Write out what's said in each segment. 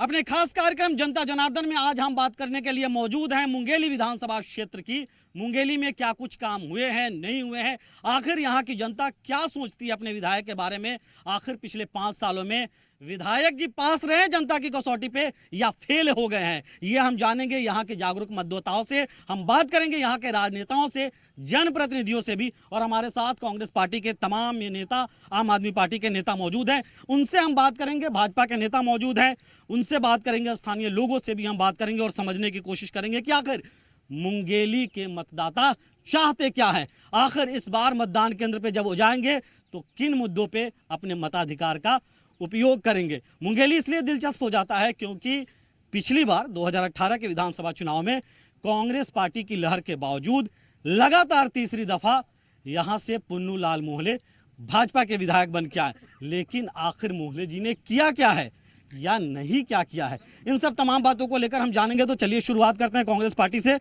अपने खास कार्यक्रम जनता जनार्दन में आज हम बात करने के लिए मौजूद हैं मुंगेली विधानसभा क्षेत्र की। मुंगेली में क्या कुछ काम हुए हैं, नहीं हुए हैं, आखिर यहाँ की जनता क्या सोचती है अपने विधायक के बारे में, आखिर पिछले 5 सालों में विधायक जी पास रहे जनता की कसौटी पे या फेल हो गए हैं, ये हम जानेंगे यहाँ के जागरूक मतदाताओं से। हम बात करेंगे यहाँ के राजनेताओं से, जनप्रतिनिधियों से भी, और हमारे साथ कांग्रेस पार्टी के तमाम नेता, आम आदमी पार्टी के नेता मौजूद हैं, उनसे हम बात करेंगे। भाजपा के नेता मौजूद हैं, उनसे बात करेंगे। स्थानीय लोगों से भी हम बात करेंगे और समझने की कोशिश करेंगे कि आखिर मुंगेली के मतदाता चाहते क्या है, आखिर इस बार मतदान केंद्र पे जब हो जाएंगे तो किन मुद्दों पे अपने मताधिकार का उपयोग करेंगे। मुंगेली इसलिए दिलचस्प हो जाता है क्योंकि पिछली बार 2018 के विधानसभा चुनाव में कांग्रेस पार्टी की लहर के बावजूद लगातार तीसरी दफा यहां से पुन्नू लाल मोहले भाजपा के विधायक बन के आए। लेकिन आखिर मोहले जी ने किया क्या है या नहीं क्या किया है, इन सब तमाम बातों को लेकर हम जानेंगे। तो चलिए शुरुआत करते हैं कांग्रेस पार्टी से।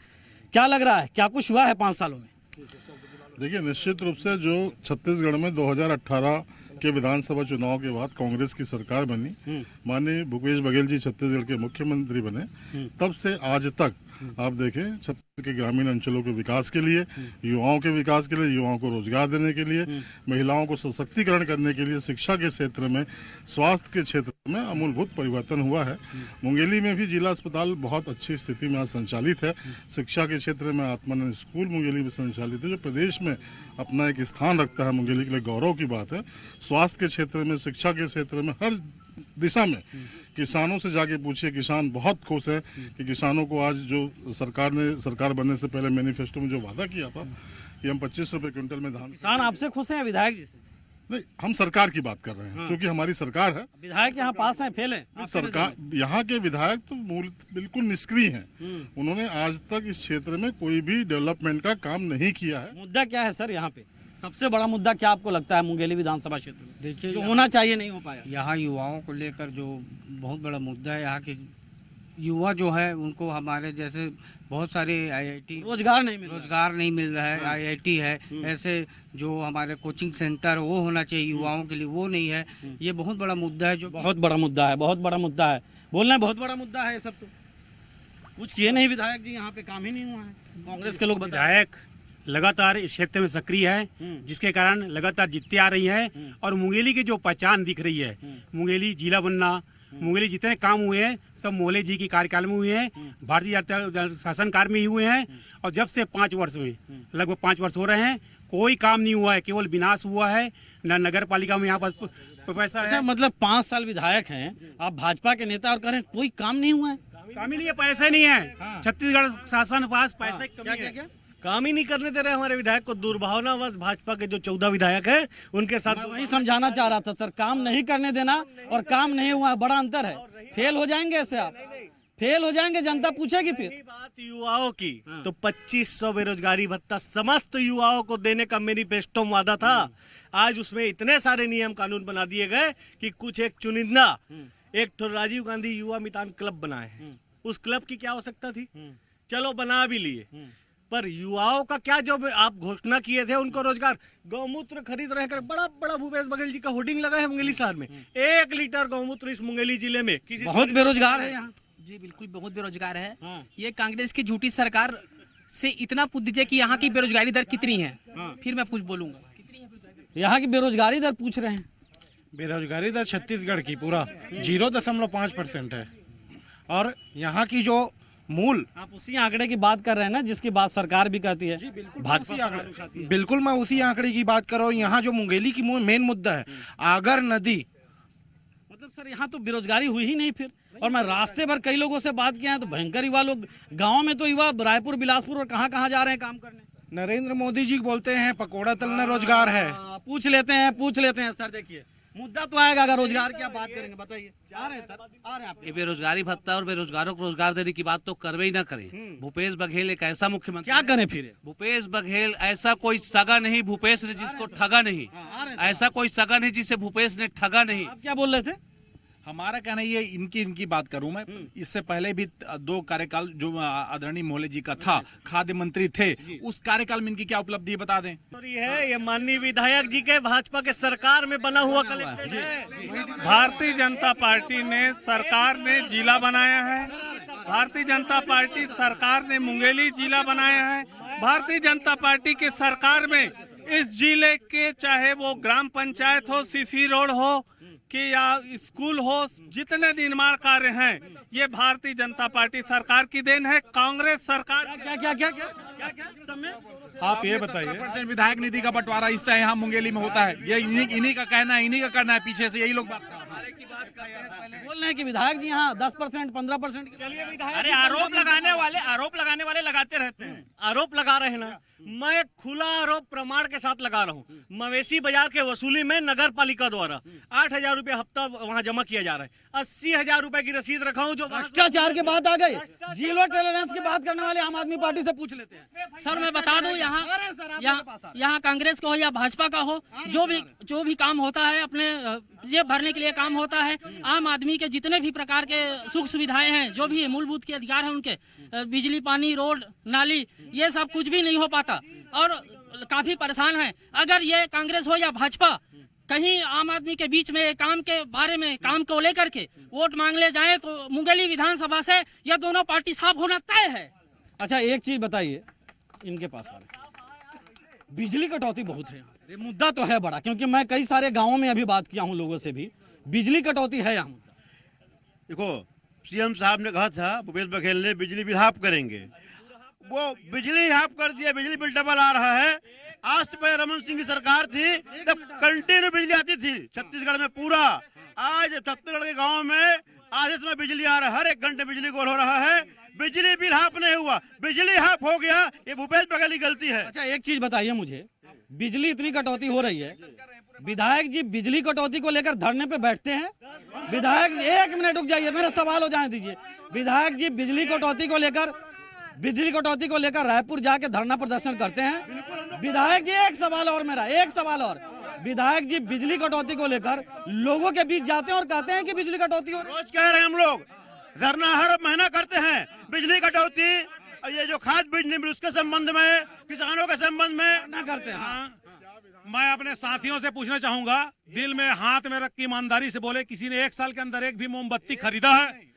क्या लग रहा है, क्या कुछ हुआ है 5 सालों में? देखिए, निश्चित रूप से जो छत्तीसगढ़ में 2018 के विधानसभा चुनाव के बाद कांग्रेस की सरकार बनी, माननीय भूपेश बघेल जी छत्तीसगढ़ के मुख्यमंत्री बने, तब से आज तक आप देखें छत्तीसगढ़ के ग्रामीण अंचलों के विकास के लिए, युवाओं के विकास के लिए, युवाओं को रोजगार देने के लिए, महिलाओं को सशक्तिकरण करने के लिए, शिक्षा के क्षेत्र में, स्वास्थ्य के क्षेत्र में अमूलभूत परिवर्तन हुआ है। मुंगेली में भी जिला अस्पताल बहुत अच्छी स्थिति में आज संचालित है। शिक्षा के क्षेत्र में आत्मानंद स्कूल मुंगेली में संचालित है, जो प्रदेश में अपना एक स्थान रखता है। मुंगेली के लिए गौरव की बात है। स्वास्थ्य के क्षेत्र में, शिक्षा के क्षेत्र में, हर दिशा में किसानों से जाके पूछिए, किसान बहुत खुश है कि किसानों को आज जो सरकार बनने से पहले मैनिफेस्टो में जो वादा किया था कि हम 25 रुपए क्विंटल में धान। किसान आपसे खुश हैं विधायक जी से? नहीं, हम सरकार की बात कर रहे हैं, क्योंकि हमारी सरकार है। विधायक यहाँ पास हैं, फेल हैं? सरकार, यहाँ के विधायक तो बिल्कुल निष्क्रिय हैं। उन्होंने आज तक इस क्षेत्र में कोई भी डेवलपमेंट का काम नहीं किया है। मुद्दा क्या है सर यहाँ पे? सबसे बड़ा मुद्दा क्या आपको लगता है मुंगेली विधानसभा क्षेत्र में? देखिए, जो होना चाहिए नहीं हो पाया। यहाँ युवाओं को लेकर जो बहुत बड़ा मुद्दा है, यहाँ के युवा जो है उनको हमारे जैसे बहुत सारे आईआईटी रोजगार नहीं मिल रहा है। आईआईटी है, ऐसे जो हमारे कोचिंग सेंटर वो होना चाहिए युवाओं के लिए, वो नहीं है। ये बहुत बड़ा मुद्दा है, जो बहुत बड़ा मुद्दा है, बहुत बड़ा मुद्दा है। बोलना बहुत बड़ा मुद्दा है। ये सब तो कुछ किए नहीं विधायक जी, यहाँ पे काम ही नहीं हुआ है। कांग्रेस के लोग विधायक लगातार इस क्षेत्र में सक्रिय है, जिसके कारण लगातार जीतते आ रही है। और मुंगेली की जो पहचान दिख रही है, मुंगेली जिला बनना, मुंगेली जितने काम हुए हैं सब मोहले जी की कार्यकाल में हुए हैं, भारतीय जनता शासनकाल में ही हुए हैं। और जब से 5 वर्ष में, लगभग 5 वर्ष हो रहे हैं, कोई काम नहीं हुआ है, केवल विनाश हुआ है। न नगर पालिका में यहाँ पर पैसा है। अच्छा, मतलब 5 साल विधायक हैं आप, भाजपा के नेता, और कह रहे हैं कोई काम नहीं हुआ है? काम ही नहीं है, पैसे नहीं है। छत्तीसगढ़ शासन पास पैसे की कमी है। काम ही नहीं करने दे रहे हमारे विधायक को। दुर्भावनावश भाजपा के जो 14 विधायक है उनके साथ वही समझाना चाह रहा था सर, काम नहीं करने देना और काम नहीं हुआ, बड़ा अंतर है। फेल हो जाएंगे ऐसे आप, फेल हो जाएंगे, जनता पूछेगी फिर। बात युवाओं की, तो 2500 बेरोजगारी भत्ता समस्त युवाओं को देने का मैनिफेस्टो वादा था। आज उसमें इतने सारे नियम कानून बना दिए गए कि कुछ एक चुनिंदा, एक तो राजीव गांधी युवा मितान क्लब बनाए हैं। उस क्लब की क्या आवश्यकता थी? चलो बना भी लिए, पर युवाओं का क्या, जो आप घोषणा किए थे उनको रोजगार, गौमूत्र खरीद रहे कर, बड़ा बड़ा भूपेश बघेल जी का होर्डिंग लगा है मुंगेली शहर में। 1 लीटर गौमूत्र इस मुंगेली जिले में किसी बहुत बेरोजगार है यहाँ। जी बिल्कुल, बहुत बेरोजगार है। ये कांग्रेस की झूठी सरकार से इतना पूछ दीजिए कि यहाँ की बेरोजगारी दर कितनी है, फिर मैं कुछ बोलूंगा। यहाँ की बेरोजगारी दर पूछ रहे हैं? बेरोजगारी दर छत्तीसगढ़ की पूरा 0.5% है। और यहाँ की जो मूल, आप उसी आंकड़े की बात कर रहे हैं ना जिसकी बात सरकार भी कहती है, भाजपा। बिल्कुल मैं उसी आंकड़े की बात कर रहा हूँ। यहाँ जो मुंगेली की मेन मुद्दा है आगर नदी। मतलब सर यहाँ तो बेरोजगारी हुई ही नहीं फिर। और मैं रास्ते भर कई लोगों से बात किया है तो भयंकर युवा लोग, गाँव में तो युवा रायपुर, बिलासपुर और कहाँ कहाँ जा रहे हैं काम करने। नरेंद्र मोदी जी बोलते हैं पकौड़ा तलना रोजगार है। पूछ लेते हैं सर। देखिए मुद्दा तो आएगा, अगर रोजगार की आप बात करेंगे, बताइए। आ रहे हैं सर, आ रहे हैं आप। ये बेरोजगारी भत्ता और बेरोजगारों को रोजगार देने की बात तो करवे ही ना करें। भूपेश बघेल एक ऐसा मुख्यमंत्री, क्या करें फिर? भूपेश बघेल ऐसा कोई सगा नहीं भूपेश ने जिसको ठगा नहीं, ऐसा कोई सगा नहीं जिसे भूपेश ने ठगा नहीं। आप क्या बोल रहे थे? हमारा कहना ये इनकी बात करूं मैं, इससे पहले भी 2 कार्यकाल जो आदरणीय मोहले जी का था, खाद्य मंत्री थे, उस कार्यकाल में इनकी क्या उपलब्धि बता दें। और ये है, ये माननीय विधायक जी के भाजपा के सरकार में बना हुआ कलेक्टर है। भारतीय जनता पार्टी ने सरकार ने जिला बनाया है, भारतीय जनता पार्टी सरकार ने मुंगेली जिला बनाया है। भारतीय जनता पार्टी के सरकार में इस जिले के चाहे वो ग्राम पंचायत हो, सीसी रोड हो कि या स्कूल हो, जितने निर्माण कार्य हैं ये भारतीय जनता पार्टी सरकार की देन है। कांग्रेस सरकार आप ये बताइए, विधायक निधि का बंटवारा इससे यहाँ मुंगेली में होता है, ये इन्हीं का कहना है, इन्हीं का करना है, पीछे से यही लोग बात बोल रहे हैं कि विधायक जी यहाँ 10% 15%। चलिए विधायक, अरे आरोप लगाने वाले लगाते रहते हैं। आरोप लगा रहे हैं ना, मैं खुला आरोप प्रमाण के साथ लगा रहा हूँ। मवेशी बाजार के वसूली में नगर पालिका द्वारा 8,000 रुपये हफ्ता वहाँ जमा किया जा रहा है। 80,000 रुपए की रसीद रखा हूँ जो भ्रष्टाचार की बात आ गई, जीरो टॉलरेंस की बात करने वाले आम आदमी पार्टी से पूछ लेते हैं। सर मैं बता दूं, यहाँ कांग्रेस का हो या भाजपा का हो, जो भी काम होता है अपने जेब भरने के लिए काम होता है। आम आदमी के जितने भी प्रकार के सुख सुविधाएं हैं, जो भी मूलभूत के अधिकार हैं उनके, बिजली, पानी, रोड, नाली, ये सब कुछ भी नहीं हो पाता और काफी परेशान है। अगर ये कांग्रेस हो या भाजपा कहीं आम आदमी के बीच में काम के बारे में, काम को लेकर के वोट मांग ले जाए तो मुंगेली विधानसभा से यह दोनों पार्टी साफ होना तय है। अच्छा एक चीज बताइए, इनके पास आ रहे, बिजली कटौती बहुत है यहाँ, ये मुद्दा तो है बड़ा, क्योंकि मैं कई सारे गांवों में अभी बात किया हूँ लोगों से भी, बिजली कटौती है यहाँ। देखो सीएम साहब ने कहा था, भूपेश बघेल ने बिजली बिल हाफ करेंगे, वो बिजली हाफ कर दिया, बिजली बिल डबल आ रहा है। आज से पहले रमन सिंह की सरकार थी तब कंटिन्यू बिजली आती थी छत्तीसगढ़ में पूरा। आज छत्तीसगढ़ के गांव में आधे समय बिजली आ रहा है, हर 1 घंटे बिजली गोल हो रहा है। बिजली बिल हाफ नहीं हुआ, बिजली हाफ हो गया, ये भूपेश बघेल की गलती है। अच्छा एक चीज बताइए मुझे, बिजली इतनी कटौती हो रही है, विधायक जी बिजली कटौती को लेकर धरने पे बैठते हैं? विधायक जी 1 मिनट रुक जाइए, मेरा सवाल हो जाने दीजिए। विधायक जी बिजली कटौती को लेकर रायपुर जाके धरना प्रदर्शन करते हैं? विधायक जी एक सवाल और, विधायक जी बिजली कटौती को लेकर लोगों के बीच जाते हैं और कहते हैं कि बिजली कटौती हो रही है। रोज कह रहे हैं हम लोग, धरना हर महीना करते हैं। बिजली कटौती, ये जो खाद बिजली बिल उसके संबंध में, किसानों के संबंध में ना करते हैं। मैं अपने साथियों से पूछना चाहूंगा, दिल में हाथ में रख के ईमानदारी से बोले, किसी ने 1 साल के अंदर एक भी मोमबत्ती खरीदा है?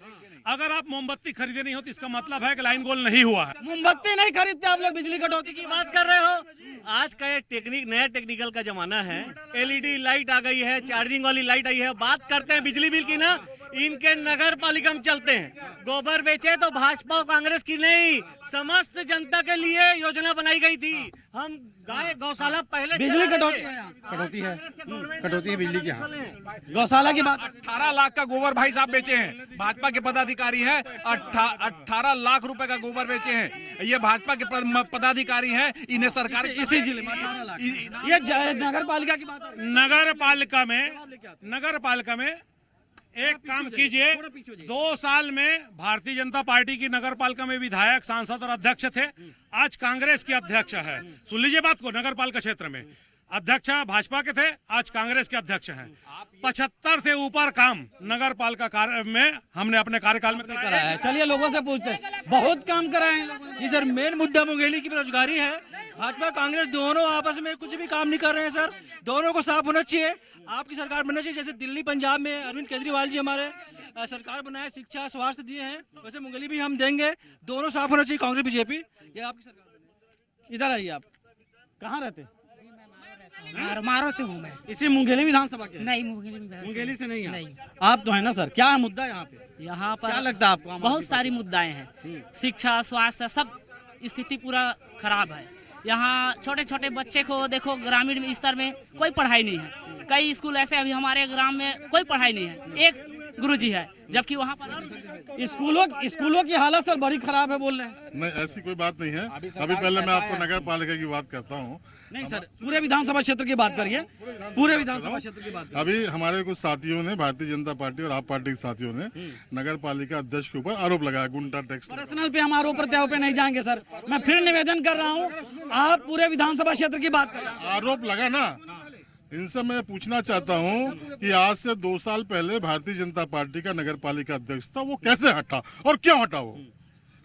अगर आप मोमबत्ती खरीदे नहीं हो तो इसका मतलब है कि लाइन गोल नहीं हुआ है। मोमबत्ती नहीं खरीदते आप लोग, बिजली कटौती की बात कर रहे हो? आज का ये नया टेक्निकल का जमाना है, एलईडी लाइट आ गई है, चार्जिंग वाली लाइट आई है। बात करते हैं बिजली बिल की ना, इनके नगर पालिका में चलते हैं। गोबर बेचे तो भाजपा और कांग्रेस की नहीं, समस्त जनता के लिए योजना बनाई गई थी। हम गाय गौशाला पहले बिजली कटौती है बिजली की। गौशाला की बात, 18 लाख का गोबर भाई साहब बेचे हैं, भाजपा के पदाधिकारी हैं। 18 लाख रुपए का गोबर बेचे हैं, ये भाजपा के पदाधिकारी हैं। इन्हें सरकार इसी जिले में 18 लाख, ये नगर पालिका की बात। नगर पालिका में एक काम कीजिए, 2 साल में भारतीय जनता पार्टी की नगर पालिका में विधायक, सांसद और अध्यक्ष थे, आज कांग्रेस के अध्यक्ष है। सुन लीजिए बात को, नगर पालिका क्षेत्र में अध्यक्ष भाजपा के थे, आज कांग्रेस के अध्यक्ष हैं। 75 से ऊपर काम नगर पालिका में हमने अपने कार्यकाल में कराया है। चलिए लोगों से पूछते हैं, बहुत काम कराए हैं। जी सर, मेन मुद्दा मुंगेली की बेरोजगारी है। भाजपा कांग्रेस दोनों आपस में कुछ भी काम नहीं कर रहे हैं सर, दोनों को साफ होना चाहिए। आपकी सरकार बनना चाहिए, जैसे दिल्ली पंजाब में अरविंद केजरीवाल जी हमारे सरकार बनाए, शिक्षा स्वास्थ्य दिए हैं, वैसे मुंगेली भी हम देंगे। दोनों साफ होना चाहिए, कांग्रेस बीजेपी, ये आपकी सरकार। इधर आइए, आप कहाँ रहते हैं? मारो से हूँ मैं। इसी मुंगेली विधानसभा के? नहीं, मुंगेली से नहीं है। आप तो है ना सर, क्या है मुद्दा यहाँ पे? यहाँ पर क्या लगता है आपको? बहुत सारी मुद्दाएं हैं, शिक्षा स्वास्थ्य सब स्थिति पूरा खराब है। यहाँ छोटे छोटे बच्चे को देखो, ग्रामीण स्तर में कोई पढ़ाई नहीं है। कई स्कूल ऐसे अभी हमारे ग्राम में कोई पढ़ाई नहीं है, एक गुरुजी है, जबकि वहाँ पर स्कूलों की हालत सर बड़ी खराब है बोल रहे हैं। नहीं, ऐसी कोई बात नहीं है। अभी पहले मैं आपको नगर पालिका की बात करता हूँ। नहीं सर, पूरे विधानसभा क्षेत्र की बात करिए, पूरे विधानसभा क्षेत्र की बात। अभी हमारे कुछ साथियों ने, भारतीय जनता पार्टी और आप पार्टी के साथियों ने नगर पालिका अध्यक्ष के ऊपर आरोप लगाया, गुंडा टैक्स। पर्सनल पे हम आरोप प्रत्यारोप पे नहीं जाएंगे सर। मैं फिर निवेदन कर रहा हूँ, आप पूरे विधानसभा क्षेत्र की बात करें। आरोप लगा ना, इनसे मैं पूछना चाहता हूं कि आज से 2 साल पहले भारतीय जनता पार्टी का नगर पालिका अध्यक्ष था, वो कैसे हटा और क्यों हटा? वो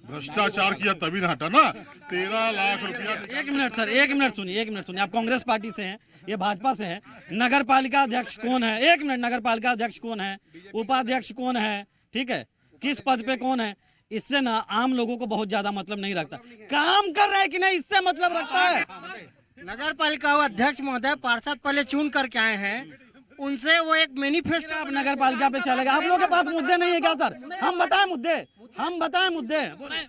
भ्रष्टाचार किया तभी ना हटा ना। 13 लाख रुपया। एक मिनट सर, एक मिनट सुनिए। आप कांग्रेस पार्टी से हैं, ये भाजपा से हैं। नगर पालिका अध्यक्ष कौन है? एक मिनट, नगर पालिका अध्यक्ष कौन है? उपाध्यक्ष कौन है? ठीक है, किस पद पे कौन है? इससे ना आम लोगों को बहुत ज्यादा मतलब नहीं रखता। काम कर रहे हैं कि नहीं, इससे मतलब रखता है। नगर पालिका अध्यक्ष महोदय पार्षद पहले चुन करके आए हैं, उनसे वो एक मैनिफेस्टो। आप नगर पालिका पे चलेगा? आप लोगों के पास मुद्दे नहीं है क्या सर? हम बताएं मुद्दे।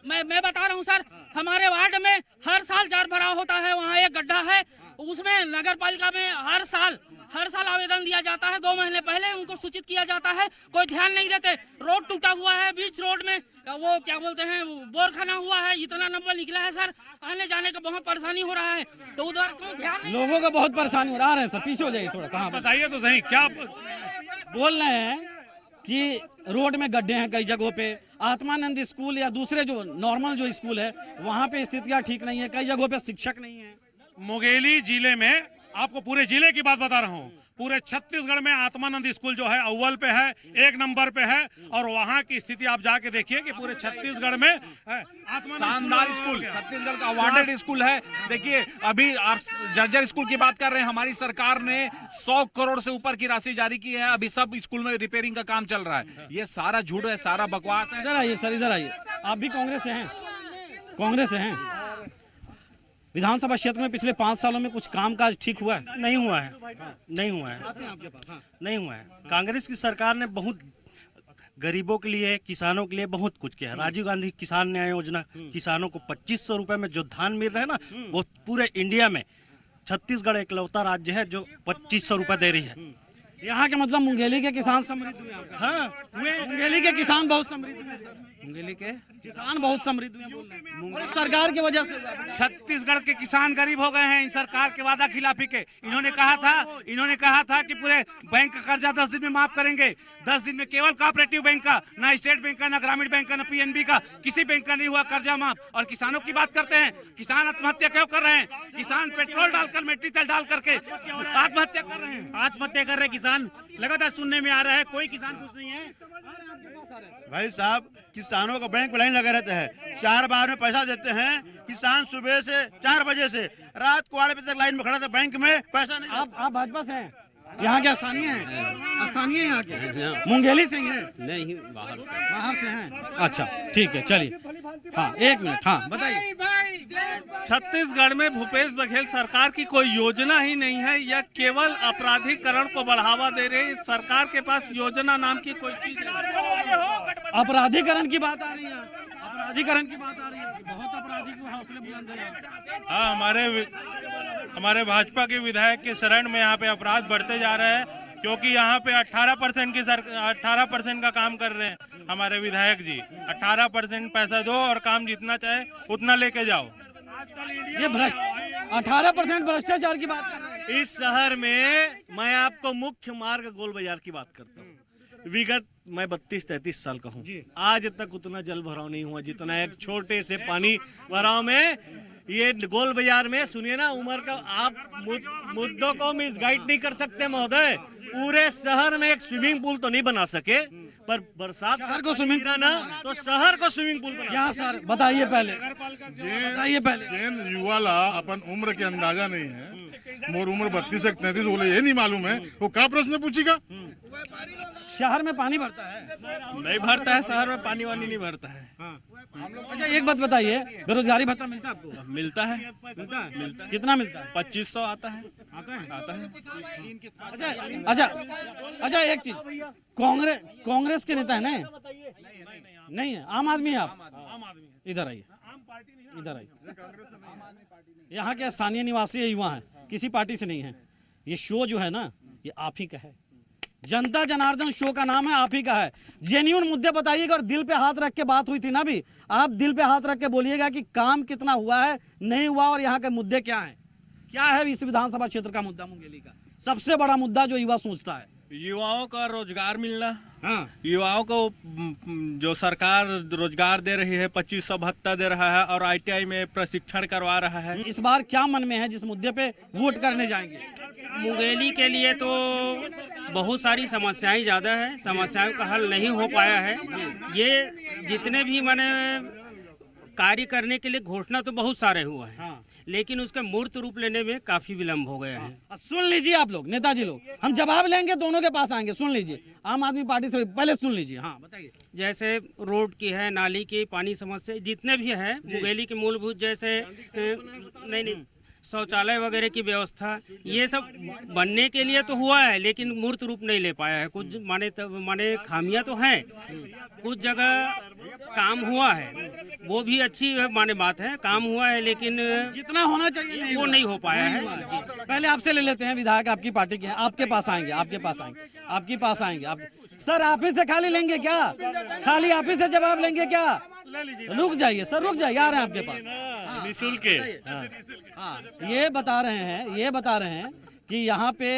मैं बता रहा हूँ सर, हमारे वार्ड में हर साल जार भराव होता है, वहाँ एक गड्ढा है, उसमें नगर पालिका में हर साल आवेदन दिया जाता है। 2 महीने पहले उनको सूचित किया जाता है, कोई ध्यान नहीं देते। रोड टूटा हुआ है, बीच रोड में वो क्या बोलते हैं, बोर खाना हुआ है, इतना नंबर निकला है सर, आने जाने का बहुत परेशानी हो रहा है, तो उधर कोई ध्यान नहीं। लोगों का बहुत परेशानी हो रहा है सर, पीछे हो जाइए थोड़ा सा। बताइए तो सही, क्या बोल रहे हैं कि रोड में गड्ढे हैं कई जगहों पे। आत्मानंद स्कूल या दूसरे जो नॉर्मल जो स्कूल है वहाँ पे स्थितियाँ ठीक नहीं है, कई जगहों पे शिक्षक नहीं है। मुंगेली जिले में, आपको पूरे जिले की बात बता रहा हूँ, पूरे छत्तीसगढ़ में आत्मानंद स्कूल जो है अव्वल पे है, 1 नंबर पे है। और वहाँ की स्थिति आप जाके देखिए कि पूरे छत्तीसगढ़ में शानदार स्कूल, छत्तीसगढ़ का अवार्डेड स्कूल है। देखिए, अभी आप जर्जर स्कूल की बात कर रहे हैं, हमारी सरकार ने 100 करोड़ से ऊपर की राशि जारी की है, अभी सब स्कूल में रिपेयरिंग का काम चल रहा है। ये सारा झूठ है, सारा बकवास है। इधर आइए सर, इधर आइए। आप भी कांग्रेस से हैं? विधानसभा क्षेत्र में पिछले 5 सालों में कुछ कामकाज ठीक हुआ है? नहीं हुआ है। कांग्रेस की सरकार ने बहुत गरीबों के लिए, किसानों के लिए बहुत कुछ किया। राजीव गांधी किसान न्याय योजना, किसानों को 2500 रुपए में जो धान मिल रहे हैं ना, वो पूरे इंडिया में छत्तीसगढ़ इकलौता राज्य है जो 2500 रुपए दे रही है। यहाँ के मतलब मुंगेली के किसान समृद्ध हुए? हाँ, मुंगेली के किसान बहुत समृद्ध हुए सर। मुंगेली के किसान बहुत समृद्ध हुए बोल रहे हैं, सरकार की वजह से। छत्तीसगढ़ के किसान गरीब हो गए हैं इन सरकार के वादा खिलाफी के। इन्होंने कहा था कि पूरे बैंक का कर्जा 10 दिन में माफ करेंगे। 10 दिन में केवल कोऑपरेटिव बैंक का, ना स्टेट बैंक का, ना ग्रामीण बैंक का, ना पीएनबी का, किसी बैंक का नहीं हुआ कर्जा माफ। और किसानों की बात करते हैं, किसान आत्महत्या क्यों कर रहे हैं? किसान पेट्रोल डालकर, मिट्टी तेल डाल करके आत्महत्या कर रहे हैं। किसान लगातार सुनने में आ रहा है, कोई किसान खुश नहीं है। भाई साहब, किसानों का बैंक में लाइन लगा रहता है, 4 बार में पैसा देते हैं। किसान सुबह से 4 बजे से रात को 8 बजे तक लाइन में खड़ा था, बैंक में पैसा नहीं। आप भाजपा से हैं? यहाँ के स्थानीय हैं? स्थानीय यहाँ के? मुंगेली से ही हैं? नहीं, बाहर से हैं। अच्छा ठीक है, चलिए। हाँ, 1 मिनट, हाँ बताइए। छत्तीसगढ़ में भूपेश बघेल सरकार की कोई योजना ही नहीं है, यह केवल अपराधीकरण को बढ़ावा दे रही है। सरकार के पास योजना नाम की कोई चीज नहीं। अपराधीकरण की बात आ रही है, बहुत अपराधी को हौसले बुलंद है। हाँ, हमारे भाजपा के विधायक के शरण में यहाँ पे अपराध बढ़ते जा रहे हैं, क्योंकि यहाँ पे 18% का काम कर रहे हैं हमारे विधायक जी। 18% पैसा दो और काम जितना चाहे उतना लेके जाओ। ये 18% भ्रष्टाचार की बात कर रहे हैं। इस शहर में मैं आपको मुख्य मार्ग गोल बाजार की बात करता हूँ। विगत मैं 32-33 साल का हूँ, आज तक उतना जल भराव नहीं हुआ जितना एक छोटे से पानी भराव में ये गोल बाजार में। सुनिए ना, उम्र का आप मुद्दों को मिसगाइड नहीं कर सकते महोदय। पूरे शहर में एक स्विमिंग पूल तो नहीं बना सके, पर बरसात शहर को स्विमिंग ना तो शहर को स्विमिंग पूल बना। क्या सर बताइए पहले। जैन युवा ला अपन उम्र के अंदाजा नहीं है। मोर उम्र 32 से 33 बोले, ये नहीं मालूम है वो क्या प्रश्न पूछेगा? शहर में पानी भरता है? नहीं भरता है, शहर में पानी वानी नहीं भरता है। अच्छा एक बात बताइए, बेरोजगारी भत्ता मिलता है आपको? मिलता है। कितना मिलता है? 2500 आता है। अच्छा एक चीज, कांग्रेस के नेता है ना? नहीं है, आम आदमी है आप? इधर आइए। यहाँ के स्थानीय निवासी युवा हैं, किसी पार्टी से नहीं है। ये शो जो है ना, ये आप ही का है। जनता जनार्दन शो का नाम है, आप ही का है। जेन्युइन मुद्दे बताइएगा और दिल पे हाथ रख के बात हुई थी ना भी, आप दिल पे हाथ रख के बोलिएगा कि काम कितना हुआ है, नहीं हुआ, और यहाँ के मुद्दे क्या हैं। क्या है इस विधानसभा क्षेत्र का मुद्दा मुंगेली का? सबसे बड़ा मुद्दा जो युवा सोचता है, युवाओं का रोजगार मिलना। हाँ, युवाओं को जो सरकार रोजगार दे रही है, 2500 भत्ता दे रहा है और ITI में प्रशिक्षण करवा रहा है। इस बार क्या मन में है जिस मुद्दे पे वोट करने जाएंगे? मुंगेली के लिए तो बहुत सारी समस्याएं ज़्यादा है, समस्याओं का हल नहीं हो पाया है। ये जितने भी मैंने कार्य करने के लिए घोषणा तो बहुत सारे हुआ है, लेकिन उसका मूर्त रूप लेने में काफी विलम्ब हो गया है। अब सुन लीजिए आप लोग, नेताजी लोग, हम जवाब लेंगे, दोनों के पास आएंगे। सुन लीजिए, आम आदमी पार्टी से पहले सुन लीजिए। हाँ बताइए। जैसे रोड की है, नाली की, पानी समस्या जितने भी है मुंगेली के मूलभूत, जैसे नहीं शौचालय वगैरह की व्यवस्था, ये सब बनने के लिए तो हुआ है, लेकिन मूर्त रूप नहीं ले पाया है। कुछ माने खामियां तो हैं, कुछ जगह काम हुआ है, वो भी अच्छी माने बात है, काम हुआ है, लेकिन जितना होना चाहिए वो नहीं हो पाया है। पहले आपसे ले लेते हैं, विधायक आपकी पार्टी के हैं, आपके पास आएंगे, आपके पास आएंगे। सर आप ही से खाली लेंगे क्या? खाली आप ही से जवाब लेंगे क्या? रुक जाइए सर, रुक जाइए, आ रहे हैं आपके पास निःशुल्क। ये बता रहे हैं कि यहाँ पे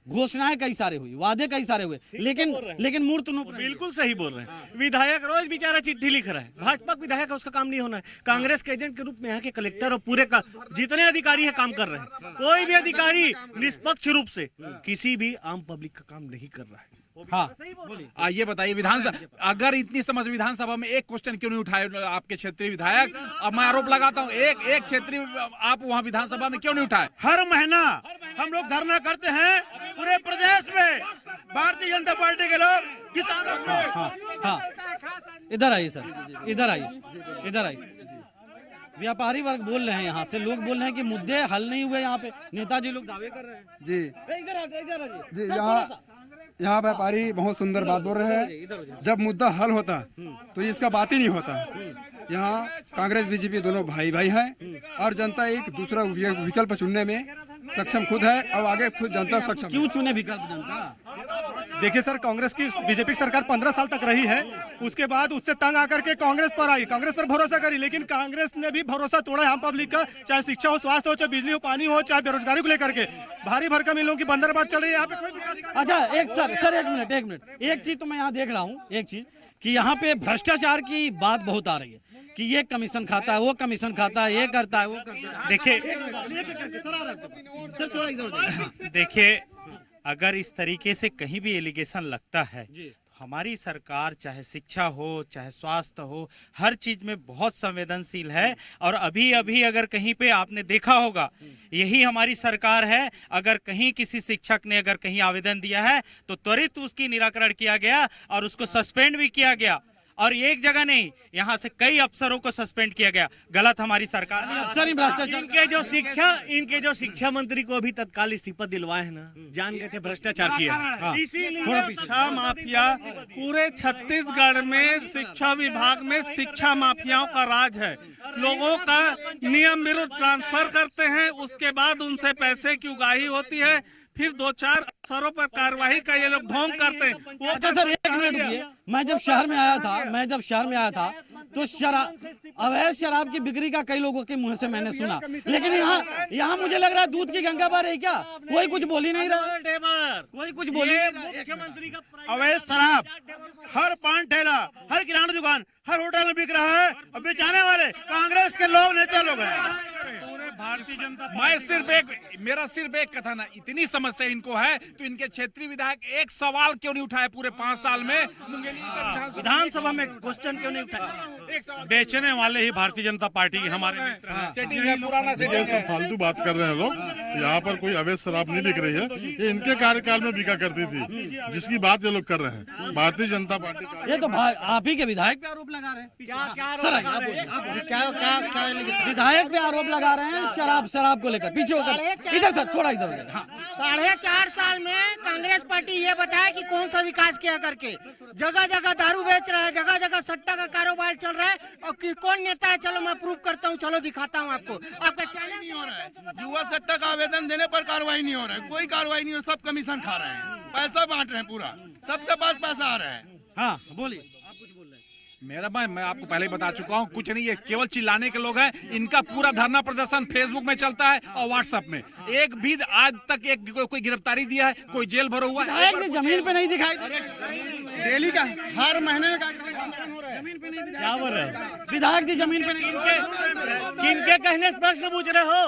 घोषणाएं कई सारे हुई, वादे कई सारे हुए, लेकिन मूर्त रूप बिल्कुल सही बोल रहे हैं। विधायक रोज बेचारा चिट्ठी लिख रहा है, भाजपा का विधायक है, उसका काम नहीं होना है। कांग्रेस के एजेंट के रूप में यहाँ के कलेक्टर और पूरे का जितने अधिकारी है काम कर रहे हैं। कोई भी अधिकारी निष्पक्ष रूप से किसी भी आम पब्लिक का काम नहीं कर रहा है। हाँ ये बताइए, विधानसभा अगर इतनी समझ विधानसभा में एक क्वेश्चन क्यों नहीं उठाए आपके क्षेत्रीय विधायक? अब मैं आरोप लगाता हूँ, एक क्षेत्रीय आप वहाँ विधानसभा में क्यों नहीं उठाए? हर महीना हम लोग धरना करते हैं पूरे प्रदेश में, भारतीय जनता पार्टी के लोग किसानों को। इधर आइए सर, इधर आइए। व्यापारी वर्ग बोल रहे हैं, यहाँ से लोग बोल रहे हैं कि मुद्दे हल नहीं हुए। यहाँ पे नेताजी लोग दावे कर रहे हैं। जी यहाँ व्यापारी बहुत सुंदर बात बोल रहे हैं। जब मुद्दा हल होता तो इसका बात ही नहीं होता। यहाँ कांग्रेस बीजेपी दोनों भाई हैं और जनता एक दूसरा विकल्प चुनने में सक्षम खुद है और आगे खुद जनता सक्षम। क्यों चुने विकल्प जनता? देखिए सर, कांग्रेस की बीजेपी की सरकार 15 साल तक रही है, उसके बाद उससे तंग आकर के कांग्रेस पर आई, कांग्रेस पर भरोसा करी, लेकिन कांग्रेस ने भी भरोसा तोड़ा है आम पब्लिक का। चाहे शिक्षा हो, स्वास्थ्य हो, चाहे बिजली हो, पानी हो, चाहे बेरोजगारी को लेकर के भारी भरकम इन लोगों की बंदरबाट चल रही है यहाँ पे। अच्छा एक मिनट, एक चीज तो मैं यहाँ देख रहा हूँ, एक चीज कि यहाँ पे भ्रष्टाचार की बात बहुत आ रही है कि ये कमीशन खाता है, वो कमीशन खाता है, ये करता है, वो करता है। देखिए अगर इस तरीके से कहीं भी एलिगेशन लगता है तो हमारी सरकार चाहे शिक्षा हो, चाहे स्वास्थ्य हो, हर चीज में बहुत संवेदनशील है। और अभी अगर कहीं पे आपने देखा होगा, यही हमारी सरकार है, अगर कहीं किसी शिक्षक ने अगर कहीं आवेदन दिया है तो त्वरित उसकी निराकरण किया गया और उसको सस्पेंड भी किया गया। और एक जगह नहीं, यहाँ से कई अफसरों को सस्पेंड किया गया। गलत हमारी सरकार ने अफसर ही भ्रष्टाचार। इनके जो शिक्षा मंत्री को अभी तत्काल इस्तीफा दिलवाए हैं ना, जान गए थे भ्रष्टाचार किया। इसीलिए शिक्षा माफिया पूरे छत्तीसगढ़ में शिक्षा विभाग में शिक्षा माफियाओं का राज है। लोगों का नियम विरुद्ध ट्रांसफर करते हैं, उसके बाद उनसे पैसे की उगाही होती है, फिर 2-4 अफसरों पर कार्रवाई का ये लोग ढोंग करते हैं। वो अच्छा सर एक मिनट रुकिए, मैं जब शहर में आया था तो अवैध शराब की बिक्री का कई लोगों के मुंह से मैंने सुना, लेकिन यहाँ मुझे लग रहा है दूध की गंगा बह रही। क्या कोई कुछ बोल ही नहीं रहा? कोई कुछ बोली? मुख्यमंत्री का अवैध शराब हर पान ठेला, हर किराना दुकान, हर होटल में बिक रहा है और बेचाने वाले कांग्रेस के लोग, नेता लोग हैं। भारतीय जनता मेरा सिर्फ एक कथन है, इतनी समस्या इनको है तो इनके क्षेत्रीय विधायक एक सवाल क्यों नहीं उठाए पूरे 5 साल में? विधानसभा में क्वेश्चन क्यों नहीं उठाए? बेचने वाले ही भारतीय जनता पार्टी के हमारे ये सब फालतू बात कर रहे हैं लोग। यहाँ पर कोई अवैध शराब नहीं बिक रही है, ये इनके कार्यकाल में बिका करती थी, जिसकी बात ये लोग कर रहे हैं। भारतीय जनता पार्टी ये तो आप ही के विधायक पे आरोप लगा रहे हैं। विधायक पे आरोप लगा रहे हैं शराब को लेकर। पीछे होकर इधर सर, थोड़ा इधर। 4.5 साल में कांग्रेस पार्टी ये बताया कि कौन सा विकास किया करके। जगह जगह दारू बेच रहा है, जगह जगह सट्टा का कारोबार चल रहा है, और कौन नेता है? चलो मैं प्रूव करता हूँ, चलो दिखाता हूँ आपको। आपका चैनल नहीं हो रहा है। युवा सट्टा का आवेदन देने पर कार्रवाई नहीं हो रहा है, कोई कार्रवाई नहीं हो रहा, सब कमीशन खा रहे हैं, पैसा बांट रहे हैं, पूरा सबके पास पैसा आ रहा है। हाँ बोलिए, मेरा भाई मैं आपको पहले बता चुका हूँ, कुछ नहीं है, केवल चिल्लाने के लोग हैं। इनका पूरा धरना प्रदर्शन फेसबुक में चलता है और व्हाट्सएप में। एक भी आज तक कोई गिरफ्तारी दिया है, कोई जेल भरा हुआ है? जमीन पे नहीं दिखाई। डेली का हर महीने में क्या बोल रहे हो? विधायक जी जमीन पे नहीं, किनके कहने से प्रश्न पूछ रहे हो?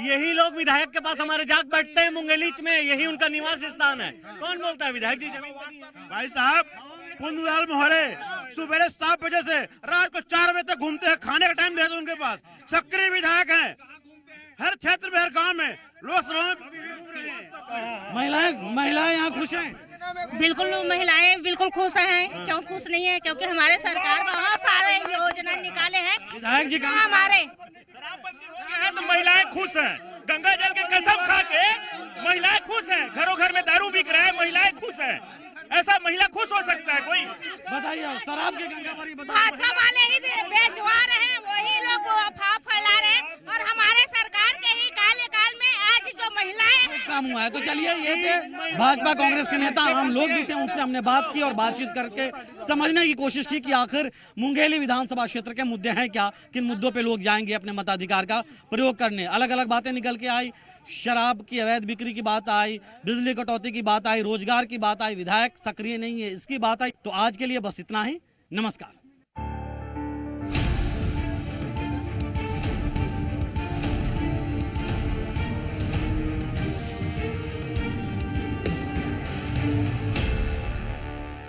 यही लोग विधायक के पास हमारे जाग बैठते हैं मुंगेलीच में, यही उनका निवास स्थान है। कौन बोलता है विधायक जी जमीन? भाई साहब पुनलाल मोहल्ले सुबह 7 बजे से रात को 4 बजे तक घूमते हैं, खाने का टाइम रहता है उनके पास। सक्रिय विधायक हैं, हर क्षेत्र में, हर गांव में, लोकसभा में। महिलाएं यहाँ खुश हैं? बिल्कुल महिलाएं बिल्कुल खुश हैं। क्यों खुश नहीं है? क्योंकि हमारे सरकार बहुत सारे योजना निकाले हैं विधायक जी हमारे। तो महिलाएं खुश हैं, गंगा जल की कसम खा के महिलाएं खुश हैं, घरों घर में दारू बिक रहा है, महिलाएं खुश हैं। ऐसा महिला खुश हो सकता है कोई? बताइए, शराब के गंगा पर भाजपा वाले ही बेचवा रहे हैं, वही लोग अफवाह फैला रहे हैं, और हमारे सरकार के ही कार्यकाल में आज जो महिलाएं काम हुआ है। तो चलिए, ये थे भाजपा कांग्रेस के नेता, हम लोग भी थे, उनसे हमने बात की और बातचीत करके समझने की कोशिश की कि आखिर मुंगेली विधानसभा क्षेत्र के मुद्दे हैं क्या, किन मुद्दों पे लोग जाएंगे अपने मताधिकार का प्रयोग करने। अलग अलग बातें निकल के आई, शराब की अवैध बिक्री की बात आई, बिजली कटौती की बात आई, रोजगार की बात आई, विधायक सक्रिय नहीं है इसकी बात आई। तो आज के लिए बस इतना ही, नमस्कार।